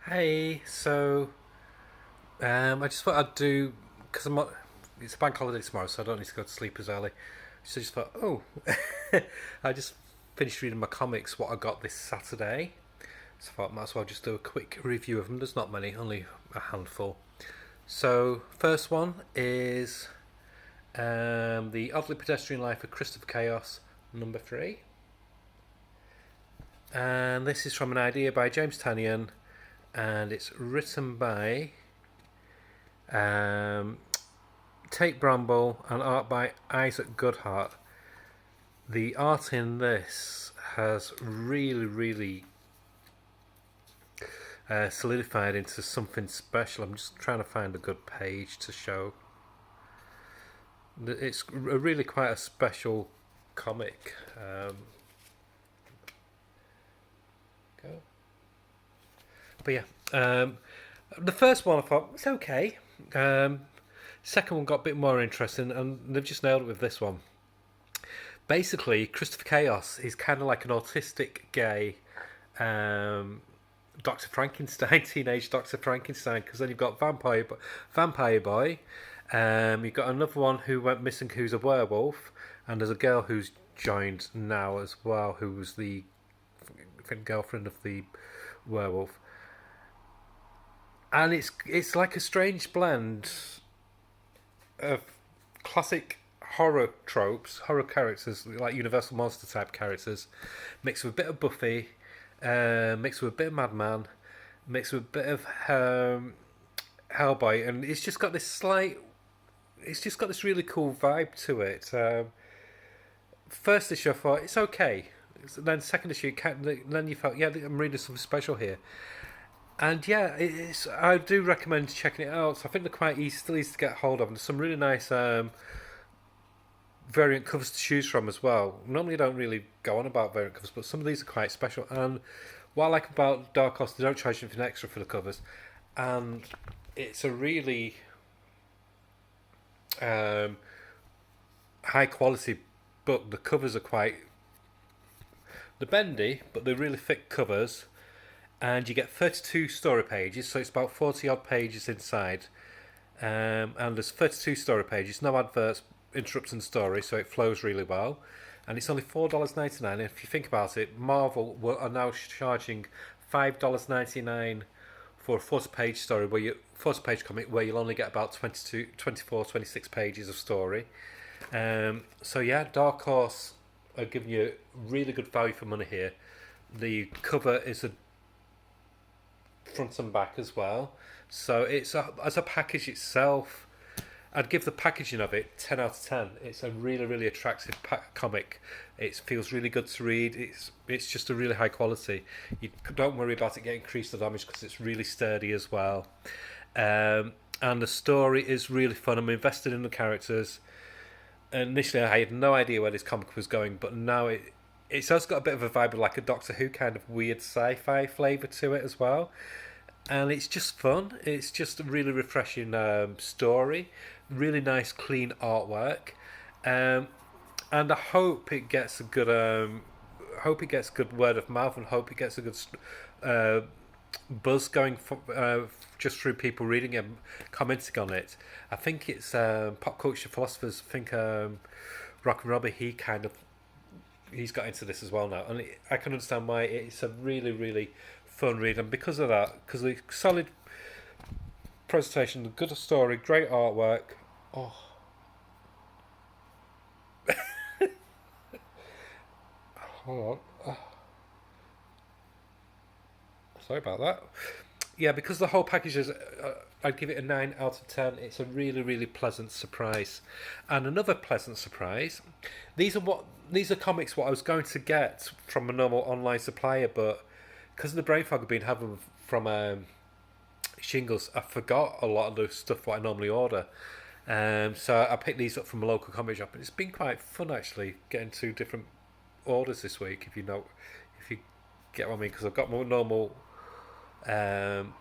Hey, I just thought I'd do because it's a bank holiday tomorrow, so I don't need to go to sleep as early. So I just thought, I just finished reading my comics. What I got this Saturday, so I thought might as well just do a quick review of them. There's not many, only a handful. So first one is the Oddly Pedestrian Life of Christopher Chaos, number 3, and this is from an idea by James Tannion, and it's written by Um, Tate Bramble and art by Isaac Goodhart. The art in this has really solidified into something special. I'm just trying to find a good page to show. It's really quite a special comic. Go. But yeah, the first one I thought it's okay. Second one got a bit more interesting, and they've just nailed it with this one. Basically, Christopher Chaos is kind of like an autistic gay Dr. Frankenstein, teenage Dr. Frankenstein, because then you've got Vampire Boy, you've got another one who went missing who's a werewolf, and there's a girl who's joined now as well, who was the girlfriend of the werewolf. And it's like a strange blend of classic horror tropes, horror characters, like Universal Monster type characters, mixed with a bit of Buffy, mixed with a bit of Madman, mixed with a bit of Hellboy, and it's just got this really cool vibe to it. First issue, I thought it's okay. Then second issue, then you felt, yeah, I'm reading something special here. And yeah, I do recommend checking it out. So I think they're quite easy, still easy to get hold of. And there's some really nice variant covers to choose from as well. Normally, I don't really go on about variant covers, but some of these are quite special. And what I like about Dark Horse, they don't charge anything extra for the covers, and it's a really um, high quality book. The covers are quite they're bendy, but they're really thick covers, and you get 32 story pages, so it's about 40 odd pages inside. And there's 32 story pages, no adverts interrupting the story, so it flows really well. And it's only $4.99. If you think about it, Marvel are now charging $5.99 for a 40-page story, 40-page comic, where you'll only get about 22, 24, 26 pages of story. So yeah, Dark Horse are giving you really good value for money here. The cover is a front and back as well. So as a package itself, I'd give the packaging of it 10 out of 10. It's a really attractive comic. It feels really good to read. It's just a really high quality. You don't worry about it getting creased or damaged because it's really sturdy as well. And the story is really fun. I'm invested in the characters. Initially, I had no idea where this comic was going, but now it's also got a bit of a vibe of like a Doctor Who kind of weird sci-fi flavour to it as well. And it's just fun. It's just a really refreshing story, really nice, clean artwork, um, and I hope it gets a good, hope it gets good word of mouth, and hope it gets a good uh, buzz going for, just through people reading it, and commenting on it. I think it's pop culture philosophers. I think Rock and Robbie, he's got into this as well now, and I can understand why. It's a really fun read, and because of that, because of the solid presentation, the good story, great artwork. Oh, hold on. Sorry about that. Yeah, because the whole package is, I'd give it a 9 out of 10. It's a really pleasant surprise, and another pleasant surprise. These are comics what I was going to get from a normal online supplier, but because of the brain fog I've been having from Shingles, I forgot a lot of the stuff what I normally order. So I picked these up from a local comic shop, and it's been quite fun actually getting two different orders this week. If you get what I mean, because I've got my normal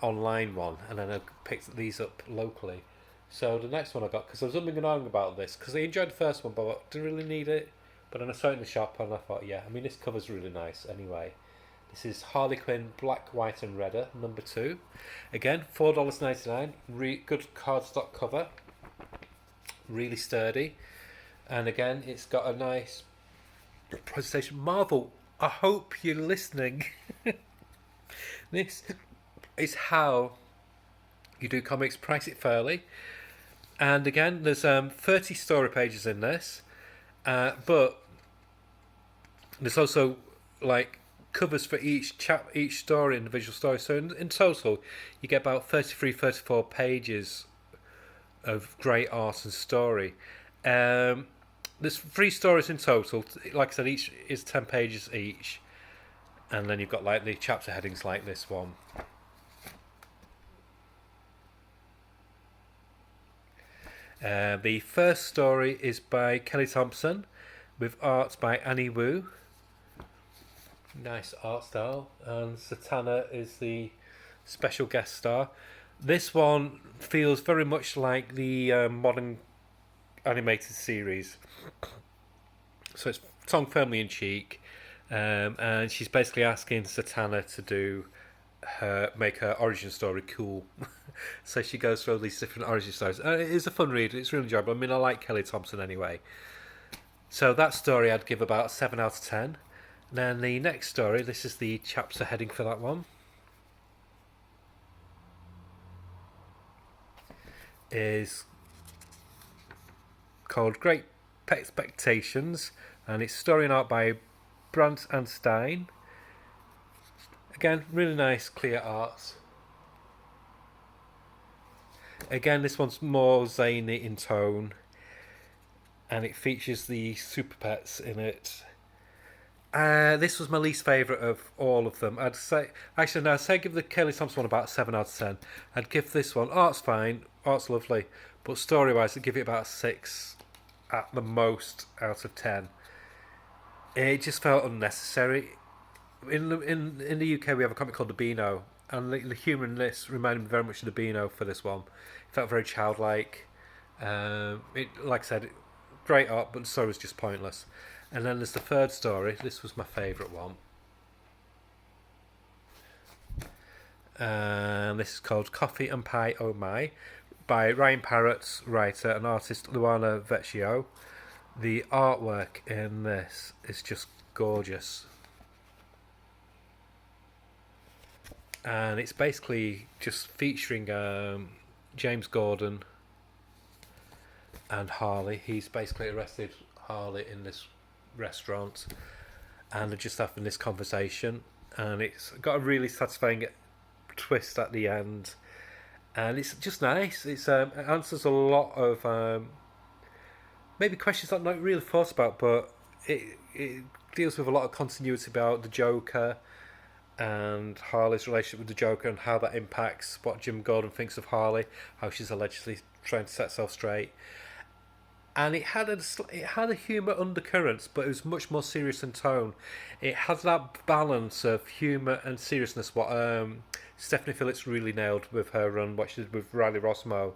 online one, and then I picked these up locally. So the next one I got, because I was umming and ahhing about this, because I enjoyed the first one, but I didn't really need it. But then I saw it in the shop, and I thought, yeah, I mean, this cover's really nice anyway. This is Harley Quinn Black, White and Redder, number 2. Again, $4.99. Good cardstock cover. Really sturdy. And again, it's got a nice presentation. Marvel, I hope you're listening. This is how you do comics. Price it fairly. And again, there's 30 story pages in this. But there's also like covers for each story, individual story. So in total, you get about 33, 34 pages of great art and story. There's 3 stories in total. Like I said, each is 10 pages each. And then you've got like the chapter headings like this one. The first story is by Kelly Thompson with art by Annie Wu. Nice art style. And Satana is the special guest star. This one feels very much like the modern animated series. So it's tongue firmly in cheek. And she's basically asking Satana to make her origin story cool. So she goes through all these different origin stories. It is a fun read. It's really enjoyable. I mean, I like Kelly Thompson anyway. So that story I'd give about 7 out of 10. And then the next story, this is the chapter heading for that one, is called Great Expectations, and it's story and art by Brandt and Stein. Again, really nice, clear art. Again, this one's more zany in tone, and it features the Super Pets in it. This was my least favourite of all of them. I'd say give the Kelly Thompson one about 7 out of 10. I'd give this one, art's fine, art's lovely, but story-wise, I'd give it about 6 at the most out of 10. It just felt unnecessary. In the UK, we have a comic called The Beano, and the humour in this reminded me very much of The Beano for this one. It felt very childlike. Like I said, great art, but the story was just pointless. And then there's the third story. This was my favourite one. And this is called Coffee and Pie Oh My by Ryan Parrott's writer and artist Luana Vecchio. The artwork in this is just gorgeous. And it's basically just featuring James Gordon and Harley. He's basically arrested Harley in this restaurant, and they're just having this conversation, and it's got a really satisfying twist at the end, and it's just nice. It answers a lot of maybe questions that not really thought about, but it deals with a lot of continuity about the Joker and Harley's relationship with the Joker and how that impacts what Jim Gordon thinks of Harley, how she's allegedly trying to set herself straight. And it had a humour undercurrents, but it was much more serious in tone. It had that balance of humour and seriousness. What Stephanie Phillips really nailed with her run, what she did with Riley Rossmo.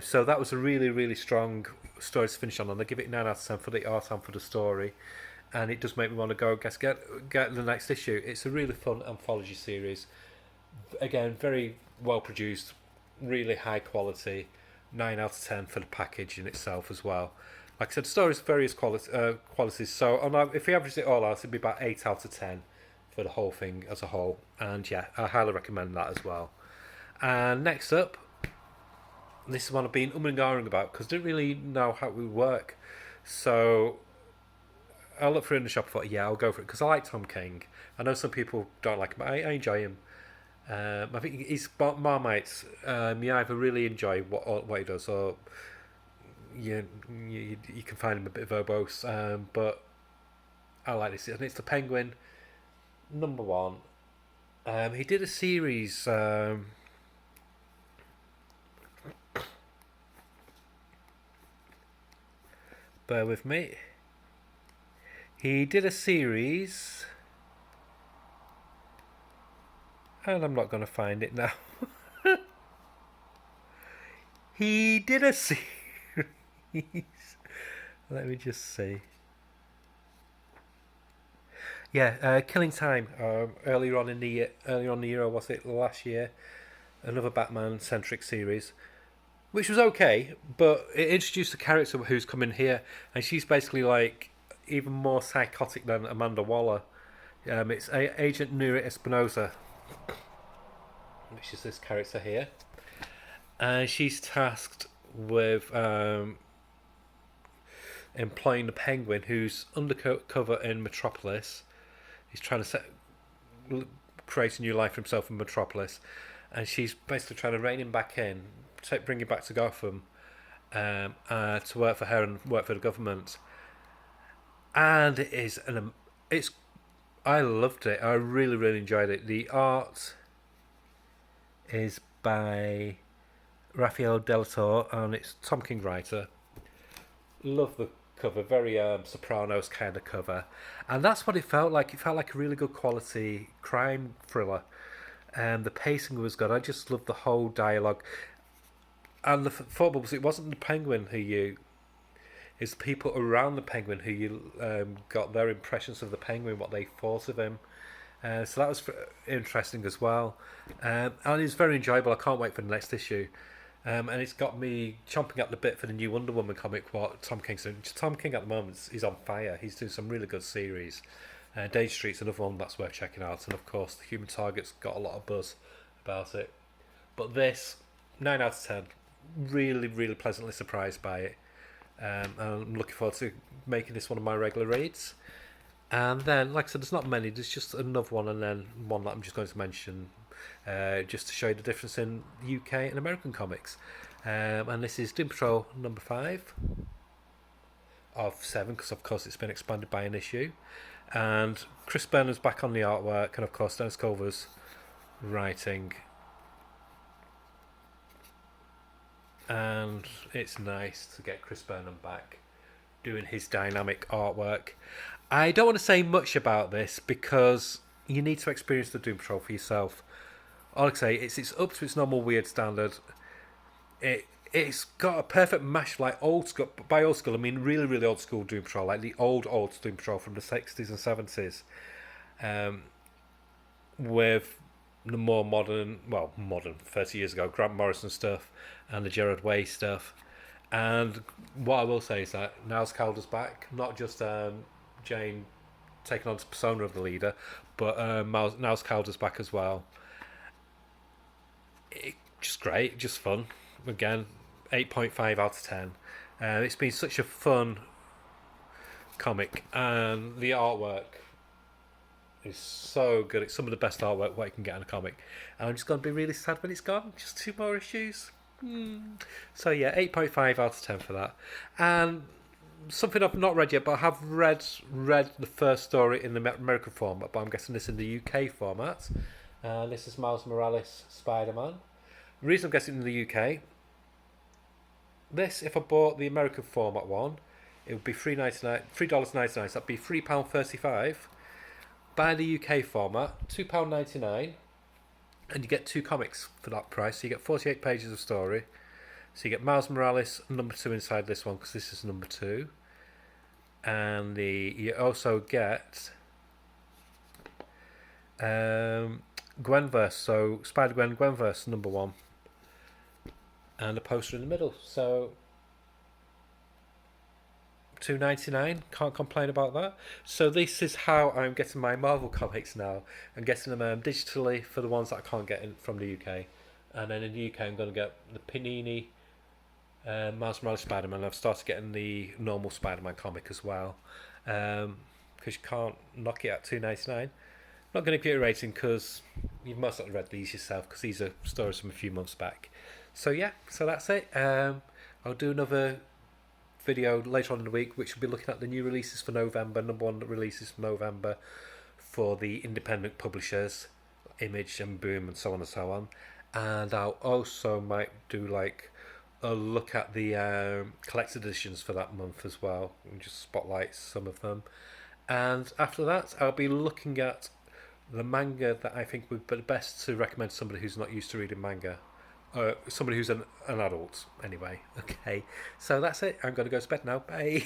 So that was a really, really strong story to finish on, and I give it 9 out of 10 for the art and for the story. And it does make me want to go get the next issue. It's a really fun anthology series. Again, very well produced, really high quality. 9 out of 10 for the package in itself as well. Like I said, the story's various qualities. So if we average it all out, it'd be about 8 out of 10 for the whole thing as a whole. And yeah, I highly recommend that as well. And next up, this is one I've been umming and ahhing about because I didn't really know how it would work. So I looked for it in the shop and thought, yeah, I'll go for it because I like Tom King. I know some people don't like him, but I enjoy him. I think his Marmites, you either really enjoy what he does, or you can find him a bit verbose. But I like this, and it's the Penguin #1. He did a series. Bear with me. He did a series. And I'm not going to find it now. He did a series. Let me just see. Yeah, Killing Time. Earlier on in the year, or was it last year? Another Batman-centric series, which was okay, but it introduced a character who's come in here, and she's basically like even more psychotic than Amanda Waller. It's Agent Nura Espinosa, which is this character here, and she's tasked with employing the Penguin, who's undercover in Metropolis. He's trying to create a new life for himself in Metropolis, and she's basically trying to rein him back in, bring him back to Gotham, to work for her and work for the government. And it's I loved it. I really really enjoyed it. The art is by Raphael Delator, and it's Tom King writer. Love the cover, very Sopranos kind of cover, and that's what it felt like. It felt like a really good quality crime thriller, and the pacing was good. I just loved the whole dialogue, and the thought bubbles. It wasn't the Penguin who you, it's the people around the Penguin who you got their impressions of the Penguin, what they thought of him. So that was interesting as well, and it's very enjoyable. I can't wait for the next issue. And it's got me chomping at the bit for the new Wonder Woman comic. What Tom King's doing. Tom King at the moment is on fire. He's doing some really good series. Day Street's another one that's worth checking out, and of course, the Human Target's got a lot of buzz about it. But this, 9 out of 10, really, really pleasantly surprised by it. And I'm looking forward to making this one of my regular reads. And then, like I said, there's not many. There's just another one, and then one that I'm just going to mention, just to show you the difference in UK and American comics. And this is Doom Patrol number 5 of 7, because of course it's been expanded by an issue. And Chris Byrne's back on the artwork, and of course Dennis Culver's writing. And it's nice to get Chris Byrne back doing his dynamic artwork. I don't want to say much about this because you need to experience the Doom Patrol for yourself. All I can say it's up to its normal weird standard. It's got a perfect mash, like old school. By old school, I mean really really old school Doom Patrol, like the old Doom Patrol from the 60s and 70s, with the more modern, 30 years ago, Grant Morrison stuff and the Gerard Way stuff. And what I will say is that Niles Calder's back, not just Jane taking on the persona of the leader, but Niles Calder's back as well. Just great, just fun. Again, 8.5 out of 10. It's been such a fun comic, and the artwork is so good. It's some of the best artwork what you can get in a comic. And I'm just going to be really sad when it's gone. Just 2 more issues. So yeah, 8.5 out of 10 for that. And something I've not read yet, but I have read the first story in the American format, but I'm guessing this in the UK format. This is Miles Morales Spider-Man. The reason I'm guessing in the UK, this, if I bought the American format one, it would be $3.99. That'd be £3.35. Buy the UK format, £2.99, and you get 2 comics for that price. So you get 48 pages of story. So you get Miles Morales number 2 inside this one, because this is number 2, and you also get Gwenverse, so Spider-Gwen Gwenverse number 1, and a poster in the middle. So $2.99, can't complain about that. So this is how I'm getting my Marvel comics now. I'm getting them digitally for the ones that I can't get in from the UK, and then in the UK I'm going to get the Panini Miles Morales Spider-Man. I've started getting the normal Spider-Man comic as well, because you can't knock it at $2.99. Not going to give it a rating because you've most likely read these yourself, because these are stories from a few months back. So yeah, so that's it. I'll do another video later on in the week, which will be looking at the new releases for November, number 1 releases for November for the independent publishers, Image and Boom and so on and so on. And I'll also might do like a look at the collected editions for that month as well, and just spotlight some of them. And after that, I'll be looking at the manga that I think would be best to recommend to somebody who's not used to reading manga. Somebody who's an adult, anyway. Okay, so that's it. I'm going to go to bed now. Bye.